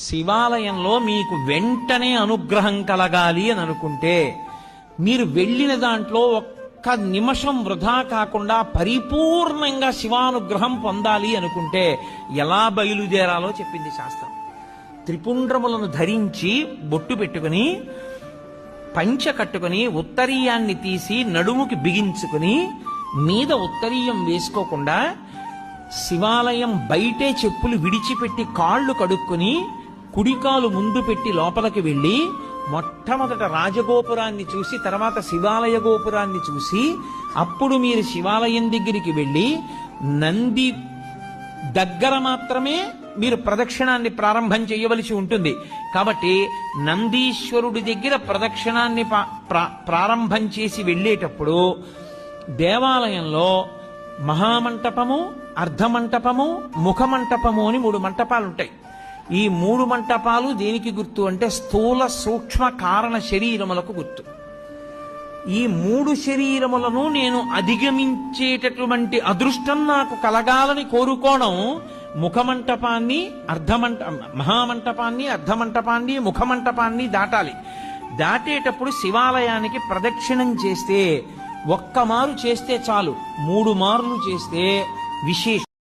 శివాలయంలో మీకు వెంటనే అనుగ్రహం కలగాలి అని అనుకుంటే మీరు వెళ్ళిన దాంట్లో ఒక్క నిమిషం వృధా కాకుండా పరిపూర్ణంగా శివానుగ్రహం పొందాలి అనుకుంటే ఎలా బయలుదేరాలో చెప్పింది శాస్త్రం. త్రిపుండ్రములను ధరించి బొట్టు పెట్టుకుని పంచ కట్టుకుని ఉత్తరీయాన్ని తీసి నడుముకి బిగించుకుని మీద ఉత్తరీయం వేసుకోకుండా శివాలయం బయటే చెప్పులు విడిచిపెట్టి కాళ్ళు కడుక్కుని కుడికాలు ముందు పెట్టి లోపలికి వెళ్ళి మొట్టమొదట రాజగోపురాన్ని చూసి తర్వాత శివాలయ గోపురాన్ని చూసి అప్పుడు మీరు శివాలయం దగ్గరికి వెళ్ళి నంది దగ్గర మాత్రమే మీరు ప్రదక్షిణాన్ని ప్రారంభం చేయవలసి ఉంటుంది. కాబట్టి నందీశ్వరుడి దగ్గర ప్రదక్షిణాన్ని ప్రారంభం చేసి వెళ్ళేటప్పుడు దేవాలయంలో మహామంటపము, అర్ధమంటపము, ముఖమంటపము అని 3 మంటపాలు ఉంటాయి. ఈ 3 మంటపాలు దేనికి గుర్తు అంటే స్థూల సూక్ష్మ కారణ శరీరములకు గుర్తు. ఈ 3 శరీరములను నేను అధిగమించేటటువంటి అదృష్టం నాకు కలగాలని కోరుకోవడం ముఖమంటపాన్ని, మహామంటపాన్ని, అర్ధమంటపాన్ని, ముఖమంటపాన్ని దాటాలి. దాటేటప్పుడు శివాలయానికి ప్రదక్షిణం చేస్తే ఒక్క మారు చేస్తే చాలు, 3 మార్లు చేస్తే విశేషం.